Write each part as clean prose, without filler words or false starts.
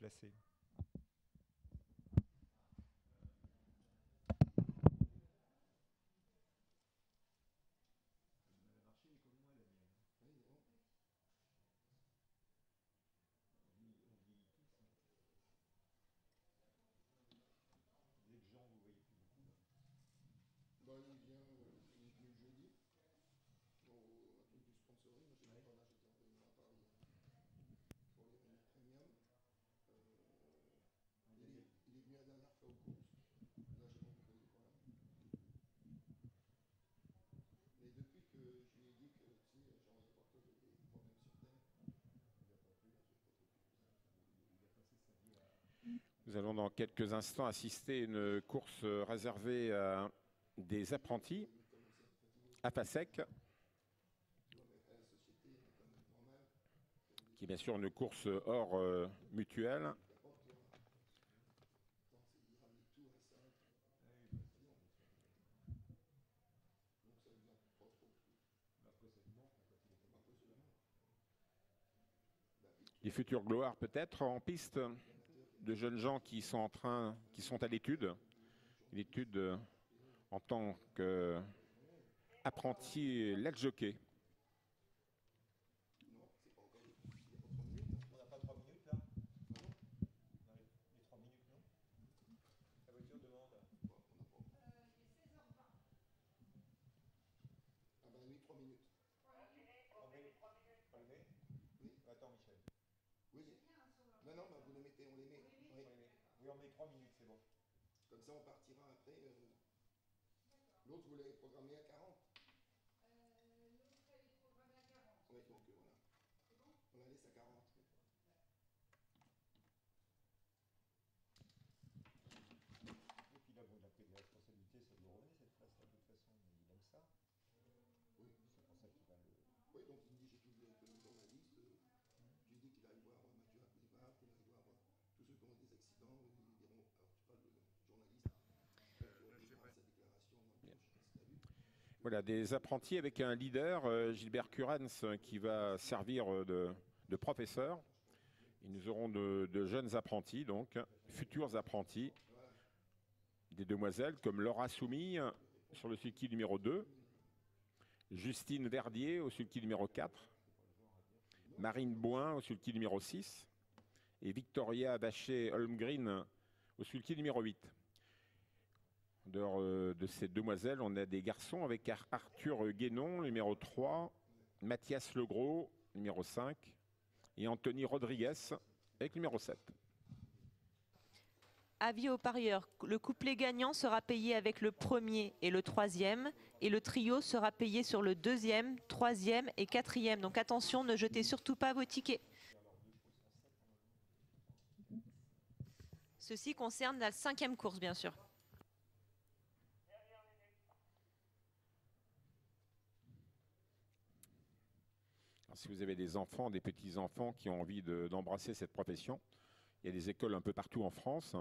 déplacer. Bah, il est venu jeudi, au truc du sponsoring. Moi, j'étais pas là, j'étais en réunion à Paris pour les réunions premium. Il est venu la dernière fois aux courses. Là, j'ai pas compris, voilà. Mais depuis que je lui ai dit que, tu sais, j'en ai pas que des problèmes sur terre, il a pas plu, là, j'ai pas trop plus ça. Il a passé sa vie à. Nous allons dans quelques instants assister à une course réservée à des apprentis à Passec, qui est bien sûr une course hors mutuelle. Les futures gloires peut-être en piste, de jeunes gens qui sont à l'étude en tant qu'apprenti lat jockey. On n'a pas 3 minutes là? Les 3 minutes, non? La voiture demande. Il est 16h20. Ah ben oui, 3 minutes. On met les 3 minutes. On les met? Oui. Attends, Michel. Oui. Non, non, bah vous les mettez, on les met. Oui. Oui, on met 3 minutes, c'est bon. Comme ça, on partira après. L'autre, vous l'avez programmé à 40. L'autre, elle est programmée à 40. Oui, donc voilà. C'est bon? On la laisse à 40. Et puis là, bon, il a pris des responsabilités, ça lui revenait cette place-là de toute façon, mais il aime ça. Oui. C'est pour ça qu'il va le. Oui, donc il me dit j'ai tout vu avec le journaliste. J'ai dit qu'il aille voir Mathieu Aprivat, qu'il aille voir tous ceux qui ont eu des accidents. Ils diront, alors tu parles de journaliste, il fera sa déclaration dans le prochain, si tu as vu. Voilà, des apprentis avec un leader, Gilbert Curans, qui va servir de professeur. Et nous aurons de jeunes apprentis, donc futurs apprentis, des demoiselles comme Laura Soumille sur le sulky numéro 2, Justine Verdier au sulky numéro 4, Marine Boin au sulky numéro 6 et Victoria Vacher-Holmgreen au sulky numéro 8. En dehors de ces demoiselles, on a des garçons avec Arthur Guénon, numéro 3, Mathias Legros, numéro 5, et Anthony Rodriguez, avec numéro 7. Avis aux parieurs, le couplet gagnant sera payé avec le premier et le troisième, et le trio sera payé sur le deuxième, troisième et quatrième. Donc attention, ne jetez surtout pas vos tickets. Ceci concerne la 5e course, bien sûr. Alors, si vous avez des enfants, des petits-enfants qui ont envie d'embrasser cette profession, il y a des écoles un peu partout en France.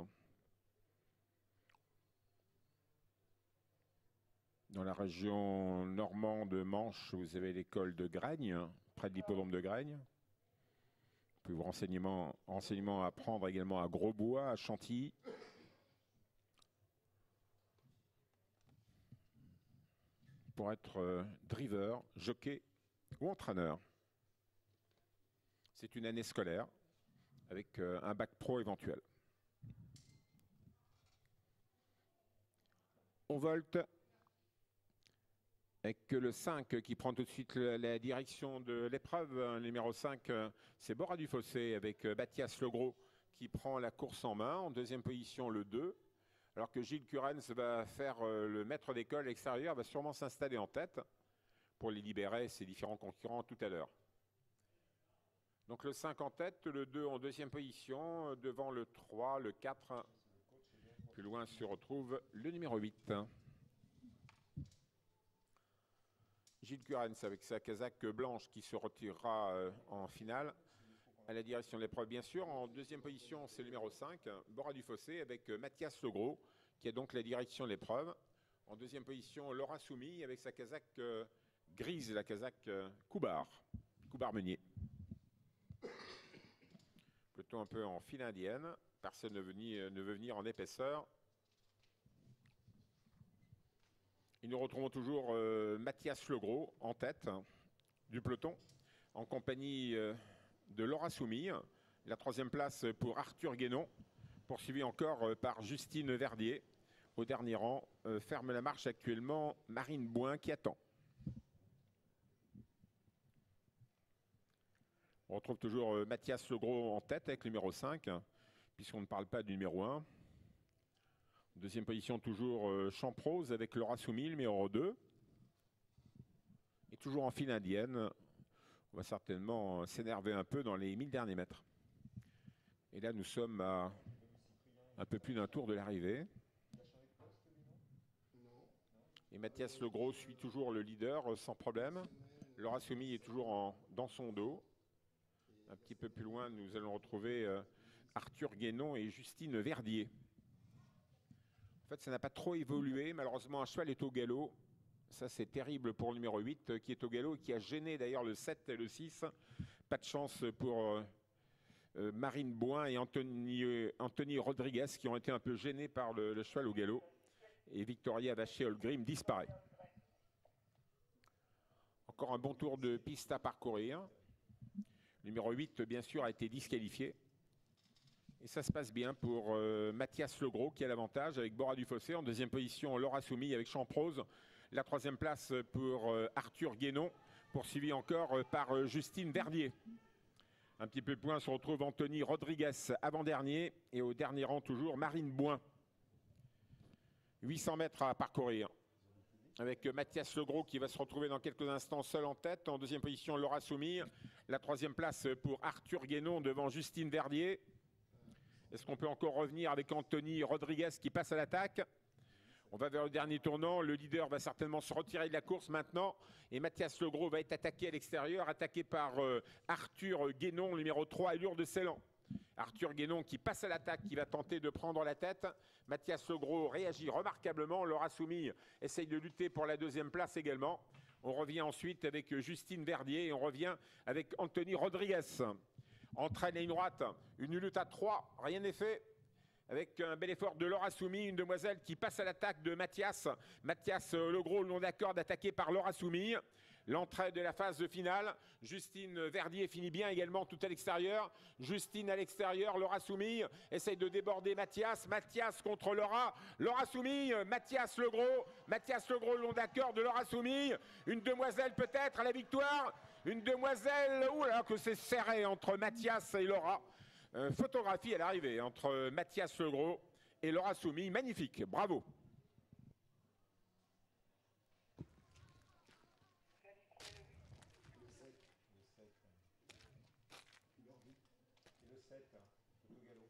Dans la région normande Manche, vous avez l'école de Graigne, près de l'hippodrome de Graigne. Vous pouvez vous renseignements à prendre également à Grosbois, à Chantilly. Pour être driver, jockey ou entraîneur. C'est une année scolaire avec un bac pro éventuel. On volte avec le 5 qui prend tout de suite la direction de l'épreuve. Le numéro 5, c'est Bora du Fossé avec Mathias Legros qui prend la course en main. En deuxième position, le 2. Alors que Gilles Curens va faire le maître d'école extérieur, va sûrement s'installer en tête pour les libérer ses différents concurrents tout à l'heure. Donc le 5 en tête, le 2 en deuxième position, devant le 3, le 4. Plus loin se retrouve le numéro 8. Gilles Curens avec sa casaque blanche qui se retirera en finale à la direction de l'épreuve, bien sûr. En deuxième position, c'est le numéro 5, Bora du Fossé, avec Mathias Legros, qui a donc la direction de l'épreuve. En deuxième position, Laura Soumille avec sa casaque grise, la casaque Coubard Meunier. Vous Peloton un peu en file indienne. Personne ne veut venir en épaisseur. Et nous retrouvons toujours Mathias Legros en tête du peloton, en compagnie de Laura Soumille. La troisième place pour Arthur Guénon, poursuivi encore par Justine Verdier. Au dernier rang, ferme la marche actuellement Marine Bouin qui attend. On retrouve toujours Mathias Legros en tête avec le numéro 5, puisqu'on ne parle pas du numéro 1. Deuxième position, toujours Champrose avec Laura Soumille, numéro 2. Et toujours en file indienne. On va certainement s'énerver un peu dans les 1000 derniers mètres. Et là, nous sommes à un peu plus d'un tour de l'arrivée. Et Mathias Legros suit toujours le leader sans problème. Laura Soumille est toujours dans son dos. Un petit peu plus loin, nous allons retrouver Arthur Guénon et Justine Verdier. En fait, ça n'a pas trop évolué. Malheureusement, un cheval est au galop. Ça, c'est terrible pour le numéro 8 qui est au galop et qui a gêné d'ailleurs le 7 et le 6. Pas de chance pour Marine Bouin et Anthony Rodriguez qui ont été un peu gênés par le cheval au galop. Et Victoria Vacher-Holgrim disparaît. Encore un bon tour de piste à parcourir. Le numéro 8, bien sûr, a été disqualifié. Et ça se passe bien pour Mathias Legros qui a l'avantage avec Bora du Fossé. En deuxième position, Laura Soumille avec Champrose. La troisième place pour Arthur Guénon, poursuivi encore par Justine Verdier. Un petit peu plus loin se retrouve Anthony Rodriguez, avant-dernier. Et au dernier rang, toujours Marine Bouin. 800 mètres à parcourir. Avec Mathias Legros qui va se retrouver dans quelques instants seul en tête. En deuxième position, Laura Soumille. La troisième place pour Arthur Guénon devant Justine Verdier. Est-ce qu'on peut encore revenir avec Anthony Rodriguez qui passe à l'attaque? On va vers le dernier tournant. Le leader va certainement se retirer de la course maintenant. Et Mathias Legros va être attaqué à l'extérieur, attaqué par Arthur Guénon, numéro 3 et Lourdes-Ceylan. Arthur Guénon qui passe à l'attaque, qui va tenter de prendre la tête. Mathias Legros réagit remarquablement. Laura Soumille essaye de lutter pour la deuxième place également. On revient ensuite avec Justine Verdier et on revient avec Anthony Rodriguez. Entraîne à une droite, une lutte à 3, rien n'est fait. Avec un bel effort de Laura Soumille, une demoiselle qui passe à l'attaque de Mathias. Mathias Legros, le long d'accord, attaqué par Laura Soumille. L'entrée de la phase finale. Justine Verdier finit bien également tout à l'extérieur. Justine à l'extérieur, Laura Soumille essaye de déborder Mathias. Mathias contre Laura. Laura Soumille, Mathias Legros. Mathias Legros, le long d'accord de Laura Soumille. Une demoiselle peut-être à la victoire. Une demoiselle, oula que c'est serré entre Mathias et Laura. Photographie à l'arrivée entre Mathias Legros et Laura Soumille. Magnifique, bravo. Le 7. Et le 7, Photo Galop.